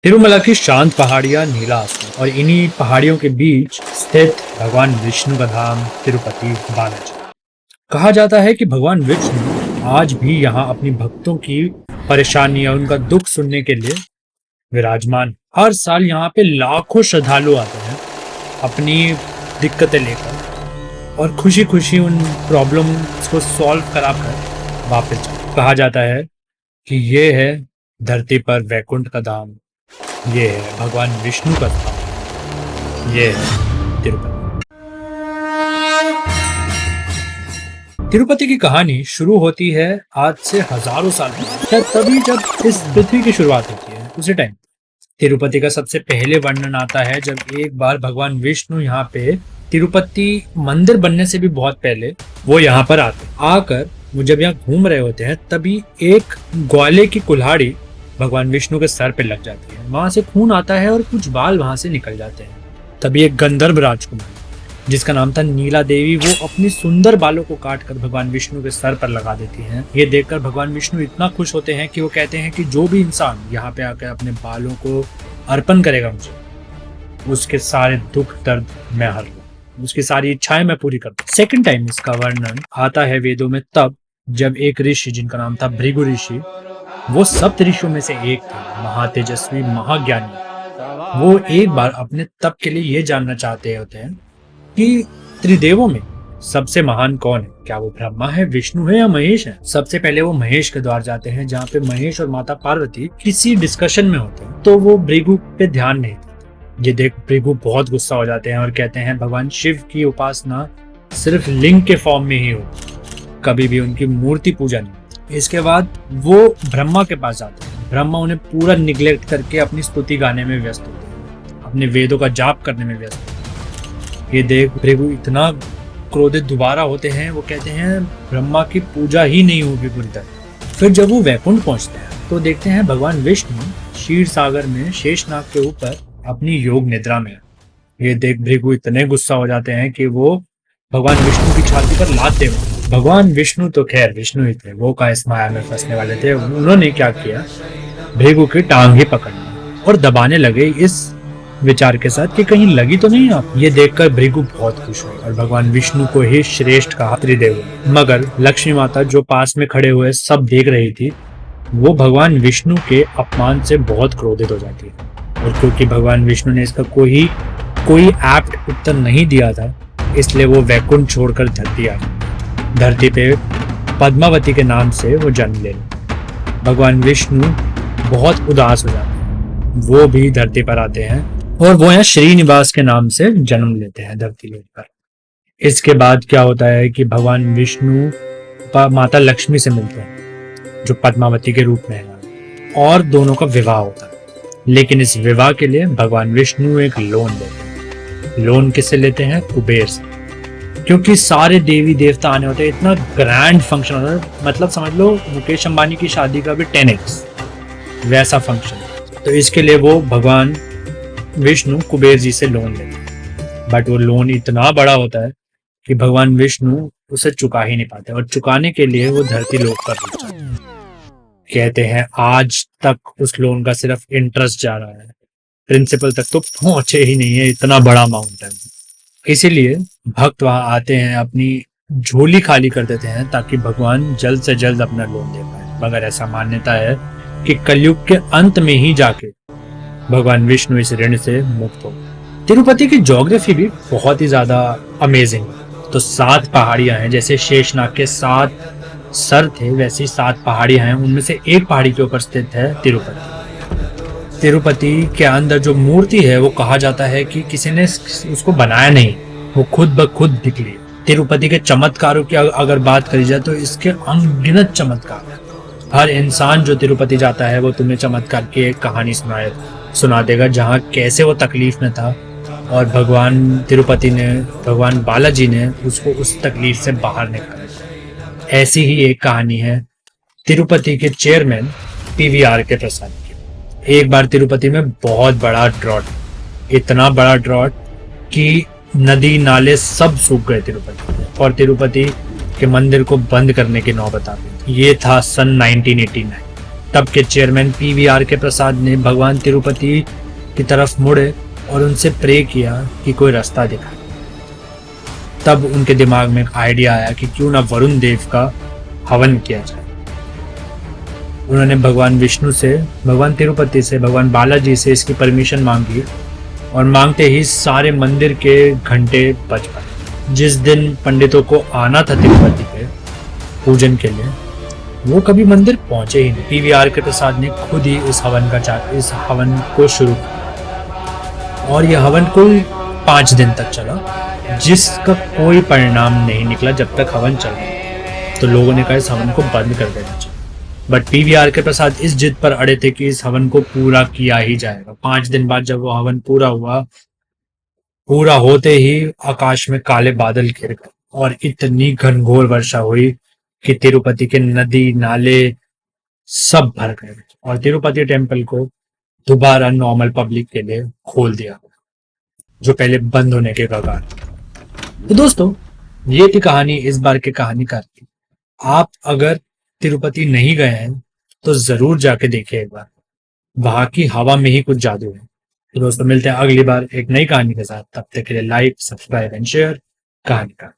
तिरुमला की शांत पहाड़ियां, नीला आसमान और इन्हीं पहाड़ियों के बीच स्थित भगवान विष्णु का धाम तिरुपति बालाजी। कहा जाता है कि भगवान विष्णु आज भी यहाँ अपनी भक्तों की परेशानियां, उनका दुख सुनने के लिए विराजमान। हर साल यहाँ पे लाखों श्रद्धालु आते हैं अपनी दिक्कतें लेकर और खुशी खुशी उन प्रॉब्लम्स को सॉल्व करा कर वापस जाते। कहा जाता है कि ये है धरती पर वैकुंठ का धाम, ये है भगवान विष्णु का धाम, ये है तिरुपति। तिरुपति की कहानी शुरू होती है आज से हजारों साल पहले, शायद तभी जब इस पृथ्वी की शुरुआत होती है। उसी टाइम तिरुपति का सबसे पहले वर्णन आता है जब एक बार भगवान विष्णु यहाँ पे तिरुपति मंदिर बनने से भी बहुत पहले वो यहाँ पर आकर वो जब यहाँ घूम रहे होते हैं, तभी एक ग्वाले की कुल्हाड़ी भगवान विष्णु के सर पे लग जाती है। वहां से खून आता है और कुछ बाल वहां से निकल जाते हैं। तभी एक गंधर्व राजकुमारी जिसका नाम था नीला देवी, वो अपनी सुंदर बालों को काट कर भगवान विष्णु के सर पर लगा देती हैं। ये देखकर भगवान विष्णु इतना खुश होते हैं कि वो कहते हैं कि जो भी इंसान यहाँ पे आकर अपने बालों को अर्पण करेगा मुझे, उसके सारे दुख दर्द मैं हर लूं, उसकी सारी इच्छाएं मैं पूरी कर दूं। सेकंड टाइम इसका वर्णन आता है वेदों में तब जब एक ऋषि जिनका नाम था भृगु ऋषि, वो सप्त ऋषियों में से एक थे, महातेजस्वी महाज्ञानी। वो एक बार अपने तप के लिए ये जानना चाहते होते हैं कि त्रिदेवों में सबसे महान कौन है, क्या वो ब्रह्मा है, विष्णु है या महेश है। सबसे पहले वो महेश के द्वार जाते हैं जहाँ पे महेश और माता पार्वती किसी डिस्कशन में होते हैं, तो वो भृगु पे ध्यान नहीं देते। ये देख भृगु बहुत गुस्सा हो जाते हैं और कहते हैं भगवान शिव की उपासना सिर्फ लिंग के फॉर्म में ही होती, कभी भी उनकी मूर्ति पूजा नहीं। इसके बाद वो ब्रह्मा के पास जाते हैं। ब्रह्मा उन्हें पूरा निग्लेक्ट करके अपनी स्तुति गाने में व्यस्त होते हैं, अपने वेदों का जाप करने में व्यस्त होते हैं। ये देख भृगु इतना क्रोधित दोबारा होते हैं, वो कहते हैं ब्रह्मा की पूजा ही नहीं होगी पूरी तरह। फिर जब वो वैकुंठ पहुंचते हैं तो देखते हैं भगवान विष्णु क्षीर सागर में शेषनाग के ऊपर अपनी योग निद्रा में। ये देख भृगु इतने गुस्सा हो जाते हैं कि वो भगवान विष्णु की छाती पर लात दे। भगवान विष्णु तो खैर विष्णु ही थे, वो का इस माया में फंसने वाले थे। उन्होंने क्या किया, भृगु की टांग ही पकड़ ली और दबाने लगे इस विचार के साथ कि कहीं लगी तो नहीं आप। ये देखकर भृगु बहुत खुश हुए और भगवान विष्णु को ही श्रेष्ठ कहा त्रिदेव। मगर लक्ष्मी माता जो पास में खड़े हुए सब देख रही थी, वो भगवान विष्णु के अपमान से बहुत क्रोधित हो जाती है। और क्योंकि भगवान विष्णु ने इसका कोई एप्ट उत्तर नहीं दिया था, इसलिए वो वैकुंठ छोड़कर धरती आ गई। धरती पे पद्मावती के नाम से वो जन्म ले ली। भगवान विष्णु बहुत उदास हो जाते हैं, वो भी धरती पर आते हैं और वो यहाँ श्रीनिवास के नाम से जन्म लेते हैं धरती लोक पर। इसके बाद क्या होता है कि भगवान विष्णु माता लक्ष्मी से मिलते हैं जो पद्मावती के रूप में है और दोनों का विवाह होता है। लेकिन इस विवाह के लिए भगवान विष्णु एक लोन लेते हैं। लोन किससे लेते हैं? कुबेर से, क्योंकि सारे देवी देवता आने होते हैं। इतना ग्रैंड फंक्शन होता है, मतलब समझ लो मुकेश अंबानी की शादी का भी 10x वैसा फंक्शन। तो इसके लिए वो भगवान विष्णु कुबेर जी से लोन लेते हैं। बट वो लोन इतना बड़ा होता है कि भगवान विष्णु उसे चुका ही नहीं पाते और चुकाने के लिए वो धरती लोक पर रुक जाते हैं। कहते हैं आज तक उस लोन का सिर्फ इंटरेस्ट जा रहा है, प्रिंसिपल तक तो पहुंचे ही नहीं है, इतना बड़ा अमाउंट है। इसीलिए भक्त वहां आते हैं, अपनी झोली खाली कर देते हैं ताकि भगवान जल्द से जल्द अपना लोन दे पाए। मगर ऐसा मान्यता है कि कलयुग के अंत में ही जाके भगवान विष्णु इस ऋण से मुक्त हो। तिरुपति की ज्योग्राफी भी बहुत ही ज्यादा अमेजिंग है। तो 7 पहाड़ियां हैं, जैसे शेषनाग के 7 सर थे वैसी 7 पहाड़ियां हैं। उनमें से एक पहाड़ी के ऊपर स्थित है तिरुपति। तिरुपति के अंदर जो मूर्ति है वो कहा जाता है कि किसी ने उसको बनाया नहीं, वो खुद ब खुद निकली। तिरुपति के चमत्कारों की अगर बात करी जाए तो इसके अनगिनत चमत्कार है। हर इंसान जो तिरुपति जाता है वो तुम्हें चमत्कार की एक कहानी सुना देगा, जहाँ कैसे वो तकलीफ में था और भगवान बालाजी ने उसको उस तकलीफ से बाहर निकाला। ऐसी ही एक कहानी है तिरुपति के चेयरमैन PVR के प्रसाद की। एक बार तिरुपति में बहुत बड़ा ड्रॉट, इतना बड़ा ड्रॉट कि नदी नाले सब सूख गए तिरुपति में और तिरुपति के मंदिर को बंद करने की नौबत आ गई। ये था सन 1989। तब के चेयरमैन पीवीआर के प्रसाद ने भगवान तिरुपति की तरफ मुड़े और उनसे प्रे किया कि कोई रास्ता दिखाए। तब उनके दिमाग में एक आइडिया आया कि क्यों ना वरुण देव का हवन किया जाए। उन्होंने भगवान विष्णु से, भगवान तिरुपति से, भगवान बालाजी से इसकी परमिशन मांगी और मांगते ही सारे मंदिर के घंटे बज पड़े। जिस दिन पंडितों को आना था तिरुपति पे पूजन के लिए, वो कभी मंदिर पहुंचे ही नहीं। पीवीआर के प्रसाद ने खुद ही इस हवन को शुरू किया और यह हवन कुल 5 दिन तक चला, जिसका कोई परिणाम नहीं निकला जब तक हवन चल रहा था। तो लोगों ने कहा इस हवन को बंद कर देना चाहिए, बट पीवीआर के प्रसाद इस जिद पर अड़े थे कि इस हवन को पूरा किया ही जाएगा। 5 दिन बाद जब वो हवन पूरा हुआ, पूरा होते ही आकाश में काले बादल घिर गए और इतनी घनघोर वर्षा हुई कि तिरुपति के नदी नाले सब भर गए और तिरुपति टेम्पल को दोबारा नॉर्मल पब्लिक के लिए खोल दिया, जो पहले बंद होने के कगार। तो दोस्तों, ये थी कहानी इस बार के कहानीकार की। आप अगर तिरुपति नहीं गए हैं तो जरूर जाके देखिए एक बार, वहां की हवा में ही कुछ जादू है। तो दोस्तों, मिलते हैं अगली बार एक नई कहानी के साथ। तब तक के लिए लाइक, सब्सक्राइब एंड शेयर कहानी का।